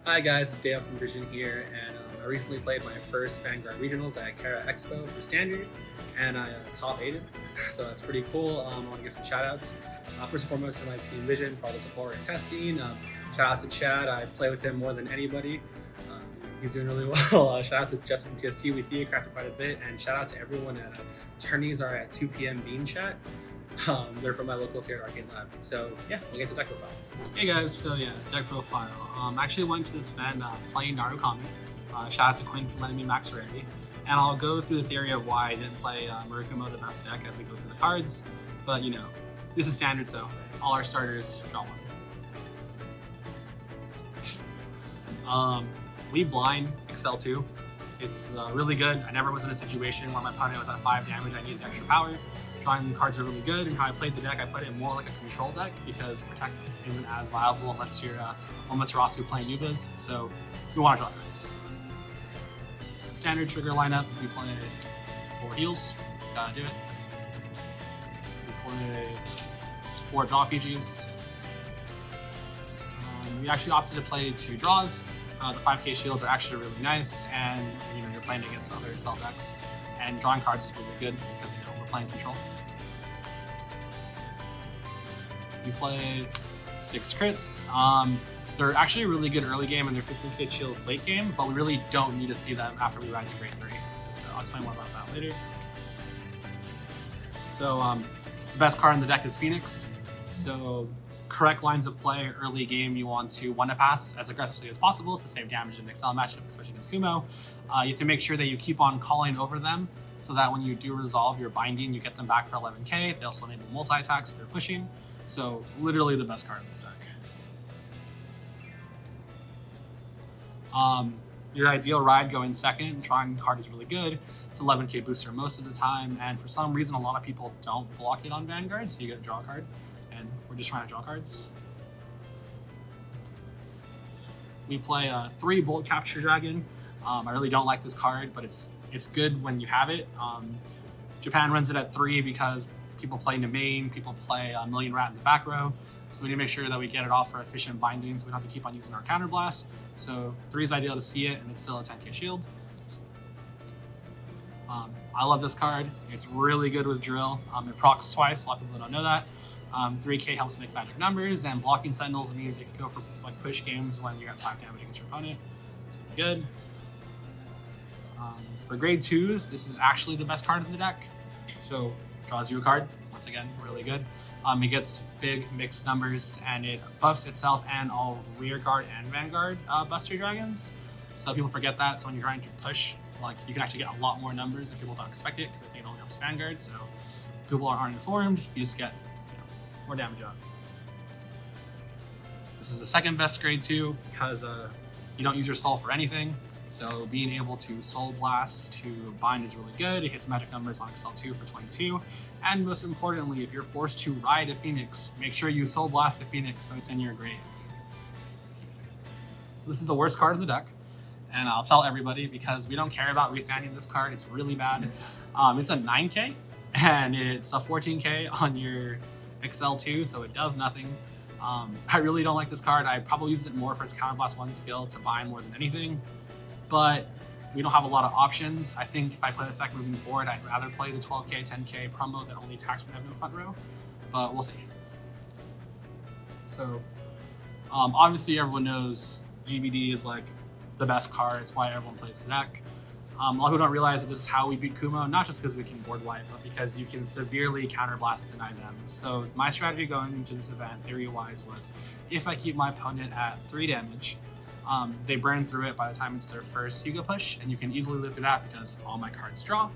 Hi guys, it's Deo from Vision here, and I recently played my first Vanguard Regionals at Kara Expo for Standard, and I top 8'd, so that's pretty cool. I want to give some shout outs. First and foremost to my team Vision for all the support and testing. Shout out to Chad, I play with him more than anybody. He's doing really well. Shout out to Justin from TST, we theocrafted quite a bit, and shout out to everyone at Tourneys are at 2 p.m. Bean Chat. They're from my locals here at Arcade Lab. So yeah, we'll get to deck profile. Hey guys, so yeah, deck profile. Actually went to this event playing Narukami. Shout out to Quinn for letting me max rarity. And I'll go through the theory of why I didn't play Narukami the best deck as we go through the cards. But you know, this is standard, so all our starters draw one. We blind XL2. It's really good. I never was in a situation where my opponent was at 5 damage, I needed extra power. Drawing cards are really good, and how I played the deck, I put it more like a control deck because Protect isn't as viable unless you're Amaterasu playing Yubas, so we want to draw cards. Standard trigger lineup, we play 4 heals, gotta do it. We play 4 draw PGs. We actually opted to play 2 draws. The 5k shields are actually really nice, and you know, you're playing against other Excel decks, and drawing cards is really good because you know we're playing control. We play 6 crits. They're actually a really good early game, and they're 15k shields late game, but we really don't need to see them after we ride to grade 3. So I'll explain more about that later. So the best card in the deck is Phoenix. So correct lines of play early game, you want to one to pass as aggressively as possible to save damage in an Excel matchup, especially against Kumo. You have to make sure that you keep on calling over them so that when you do resolve your binding, you get them back for 11k. They also enable multi-attacks if you're pushing. So literally the best card in this deck. Your ideal ride going second, drawing card is really good. It's 11k booster most of the time, and for some reason a lot of people don't block it on Vanguard, so you get a draw card. And we're just trying to draw cards. We play 3 Bolt Capture Dragon. I really don't like this card, but it's good when you have it. Japan runs it at 3 because people play Nemain, people play Million Rat in the back row. So we need to make sure that we get it off for efficient bindings. We don't have to keep on using our counterblast. So 3 is ideal to see it, and it's still a 10k shield. I love this card. It's really good with drill. It procs twice. A lot of people don't know that. 3k helps make magic numbers, and blocking sentinels means you can go for like push games when you're at 5 damage against your opponent. It's really good. For grade 2s, this is actually the best card in the deck. So draws you a card, once again, really good. It gets big mixed numbers, and it buffs itself and all rear guard and vanguard buster dragons. So people forget that, so when you're trying to push, like you can actually get a lot more numbers and people don't expect it because they think it only helps vanguard. So people aren't informed, you just get more damage out. This is the second best grade 2 because you don't use your soul for anything. So being able to soul blast to bind is really good. It hits magic numbers on XL2 for 22. And most importantly, if you're forced to ride a Phoenix, make sure you soul blast the Phoenix so it's in your grave. So this is the worst card in the deck. And I'll tell everybody because we don't care about restanding this card. It's really bad. It's a 9k and it's a 14k on your XL2, so it does nothing. I really don't like this card. I probably use it more for its Counterblast 1 skill to bind more than anything, but we don't have a lot of options. I think if I play this deck moving forward, I'd rather play the 12k, 10k promo that only attacks when I have no front row, but we'll see. So obviously everyone knows GBD is like the best card. It's why everyone plays the deck. A lot of people don't realize that this is how we beat Kumo, not just because we can board wipe, but because you can severely counterblast deny them. So my strategy going into this event, theory-wise, was if I keep my opponent at 3 damage, they burn through it by the time it's their first Hugo push, and you can easily live through that because all my cards draw.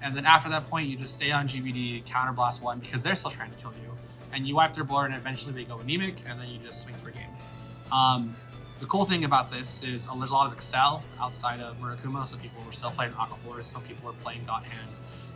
And then after that point, you just stay on GBD, counterblast 1, because they're still trying to kill you. And you wipe their board, and eventually they go anemic, and then you just swing for game. The cool thing about this is there's a lot of Excel outside of Murakumo, so people were still playing Aquaforce, some people were playing God Hand,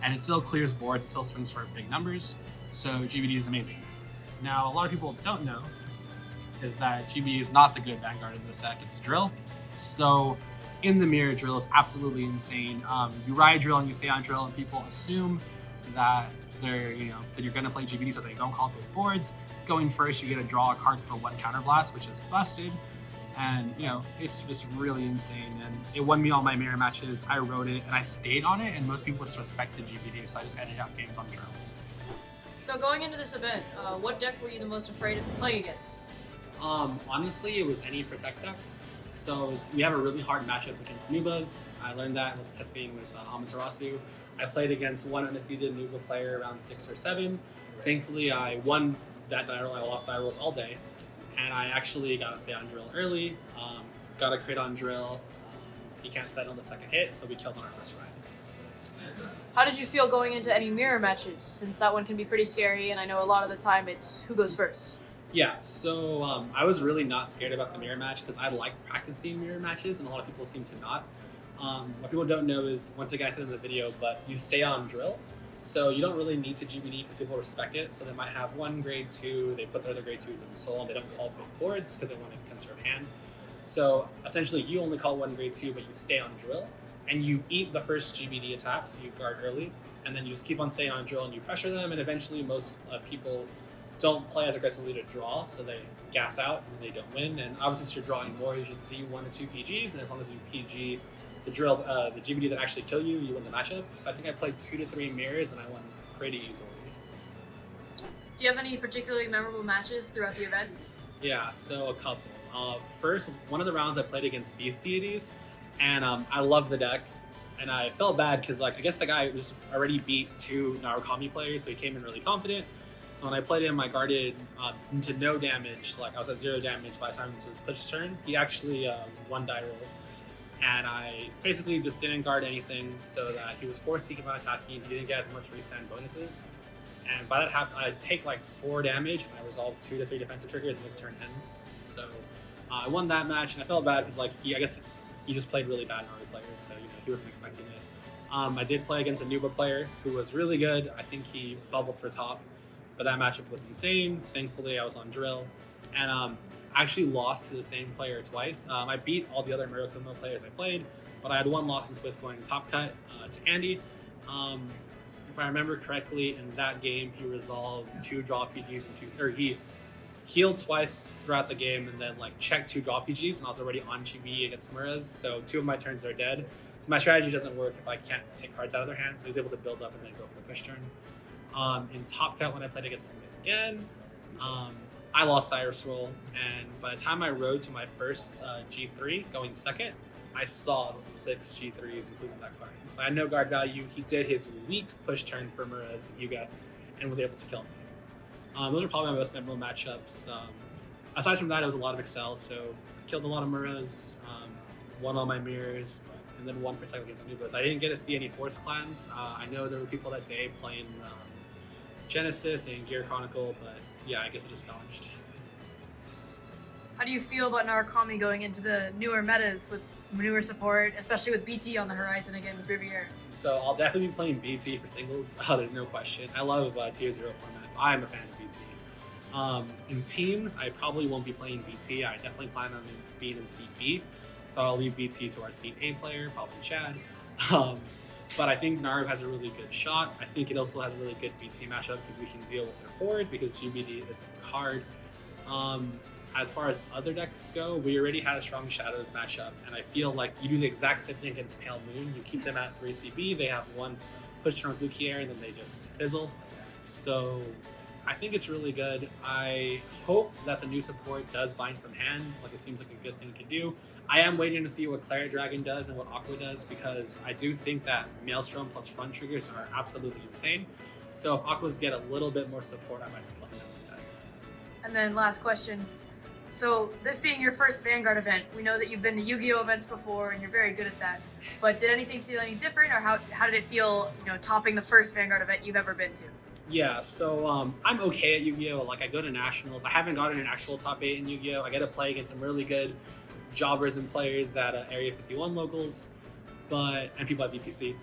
and it still clears boards, it still swings for big numbers, so GBD is amazing. Now, a lot of people don't know is that GBD is not the good Vanguard in this deck, it's Drill. So in the mirror, Drill is absolutely insane. You ride Drill and you stay on Drill, and people assume that that you're gonna play GBD so they don't call big boards. Going first, you get to draw a card for 1 counterblast, which is busted. And it's just really insane, and it won me all my mirror matches. I wrote it and I stayed on it, and most people just respected GBD, so I just ended up games on drill. So going into this event, what deck were you the most afraid of playing against? Honestly, it was any protect deck. So we have a really hard matchup against Nubas. I learned that with testing with Amaterasu. I played against one undefeated Nuba player around 6 or 7. Thankfully, I won that die roll. I lost die rolls all day, and I actually got to stay on drill early. Got a crit on drill. He can't set on the second hit, so we killed on our first ride. How did you feel going into any mirror matches, since that one can be pretty scary, and I know a lot of the time it's who goes first? Yeah, so I was really not scared about the mirror match because I like practicing mirror matches, and a lot of people seem to not. What people don't know is, once again I said in the video, but you stay on drill, so you don't really need to GBD because people respect it. So they might have one grade 2, they put their other grade 2s in soul, and they don't call big boards because they want to conserve hand. So essentially you only call one grade 2, but you stay on drill, and you eat the first GBD attack, so you guard early, and then you just keep on staying on drill and you pressure them, and eventually most people don't play as aggressively to draw, so they gas out and then they don't win. And obviously, since you're drawing more, you should see 1 to 2 PGs, and as long as you PG the drill, the GBD that actually kill you, you win the matchup. So I think I played 2 to 3 mirrors, and I won pretty easily. Do you have any particularly memorable matches throughout the event? Yeah, so a couple. First was one of the rounds I played against Beast Deities, and I love the deck. And I felt bad because, I guess the guy was already beat 2 Narukami players, so he came in really confident. So when I played him, I guarded into no damage. I was at 0 damage by the time it was his push turn. He actually won die roll. And I basically just didn't guard anything so that he was forced to keep on attacking. He didn't get as much restand bonuses. And by that happened, I'd take 4 damage, and I resolved 2 to 3 defensive triggers, and his turn ends. So I won that match, and I felt bad because I guess he just played really bad Naru players, so he wasn't expecting it. I did play against a Nuba player who was really good. I think he bubbled for top, but that matchup was insane. Thankfully, I was on drill, and I actually lost to the same player twice. I beat all the other Narukami players I played, but I had 1 loss in Swiss going top cut to Andy. If I remember correctly, in that game, he resolved 2 draw PGs and he healed twice throughout the game, and then checked 2 draw PGs, and I was already on GB against Muraz, so 2 of my turns are dead. So my strategy doesn't work if I can't take cards out of their hands, so he was able to build up and then go for a push turn. In top cut, when I played against him again, I lost Cyrus roll, and by the time I rode to my first G3 going second, I saw 6 G3s, including that card. So I had no guard value. He did his weak push turn for Muraz Yuga and was able to kill me. Those are probably my most memorable matchups. Aside from that, it was a lot of Excel, so I killed a lot of Muraz, won all my mirrors, and then 1 protect against Nubas. I didn't get to see any Force clans. I know there were people that day playing Genesis and Gear Chronicle, but yeah, I guess I just dodged. How do you feel about Narukami going into the newer metas with newer support, especially with BT on the horizon again with Riviere? So I'll definitely be playing BT for singles. There's no question. I love tier 0 formats. I'm a fan of BT. In teams, I probably won't be playing BT. I definitely plan on being in seat B, so I'll leave BT to our seat A player, probably Chad. But I think Naru has a really good shot. I think it also has a really good BT matchup because we can deal with their board because GBD is a card. As far as other decks go, we already had a strong Shadows matchup, and I feel like you do the exact same thing against Pale Moon. You keep them at 3 CB, they have 1 push turn with Lukier, and then they just fizzle. So I think it's really good. I hope that the new support does bind from hand. It seems like a good thing to do. I am waiting to see what Claret Dragon does and what Aqua does, because I do think that Maelstrom plus front triggers are absolutely insane. So if Aquas get a little bit more support, I might be playing them instead. And then last question. So this being your first Vanguard event, we know that you've been to Yu-Gi-Oh events before and you're very good at that. But did anything feel any different, or how did it feel, topping the first Vanguard event you've ever been to? Yeah, so I'm okay at Yu-Gi-Oh. I go to nationals. I haven't gotten an actual top 8 in Yu-Gi-Oh. I get to play against some really good jobbers and players at Area 51 locals, and people at VPC.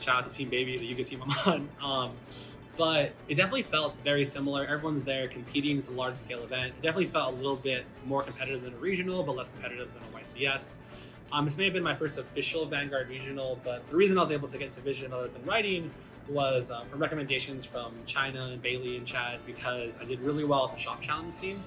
Shout out to Team Baby, the Yu-Gi-Oh team I'm on. But it definitely felt very similar. Everyone's there competing. It's a large-scale event. It definitely felt a little bit more competitive than a regional, but less competitive than a YCS. This may have been my first official Vanguard regional, but the reason I was able to get into Vision other than writing was from recommendations from China and Bailey and Chad, because I did really well at the shop challenge scene.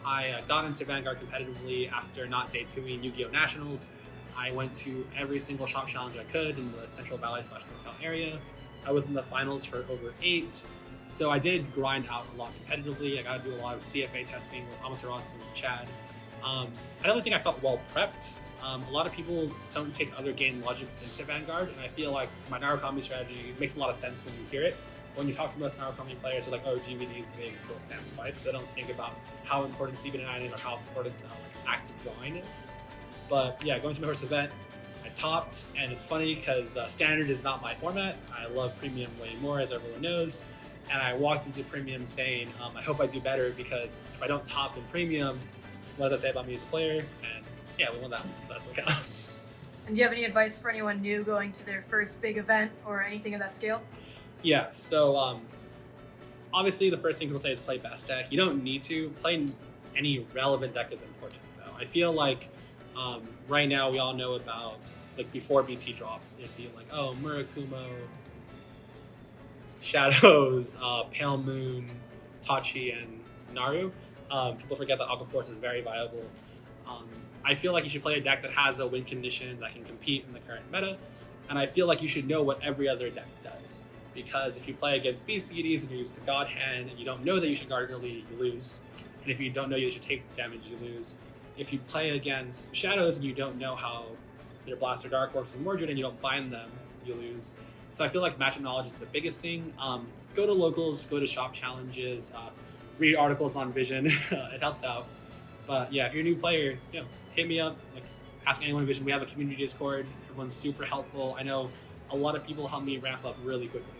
I got into Vanguard competitively after not day 2ing Yu-Gi-Oh! Nationals. I went to every single shop challenge I could in the Central Valley / NorCal area. I was in the finals for over 8. So I did grind out a lot competitively. I got to do a lot of CFA testing with Amaterasu and Chad. I don't think I felt well prepped. A lot of people don't take other game logics into Vanguard, and I feel like my Narukami strategy makes a lot of sense when you hear it. When you talk to most Narukami players, they're like, oh, GBD is big, control stamps twice. They don't think about how important CB9 is or how important active drawing is. But yeah, going to my first event, I topped, and it's funny because standard is not my format. I love premium way more, as everyone knows. And I walked into premium saying, I hope I do better, because if I don't top in premium, what does that say about me as a player? And yeah, we won that one, so that's what counts. And do you have any advice for anyone new going to their first big event or anything of that scale? Yeah, so obviously the first thing people say is play best deck. You don't need to. Playing any relevant deck is important, though. I feel like right now we all know about, like before BT drops, it'd be like, oh, Murakumo, Shadows, Pale Moon, Tachi, and Naru. People forget that Aqua Force is very viable. I feel like you should play a deck that has a win condition that can compete in the current meta, and I feel like you should know what every other deck does. Because if you play against Beast Deities and you're used to God Hand and you don't know that you should guard early, you lose. And if you don't know you should take damage, you lose. If you play against Shadows and you don't know how their Blaster Dark works with Mordred and you don't bind them, you lose. So I feel like matchup knowledge is the biggest thing. Go to locals, go to shop challenges, read articles on Vision. It helps out. But yeah, if you're a new player, hit me up. Like, ask anyone in Vision. We have a community Discord. Everyone's super helpful. I know a lot of people help me ramp up really quickly.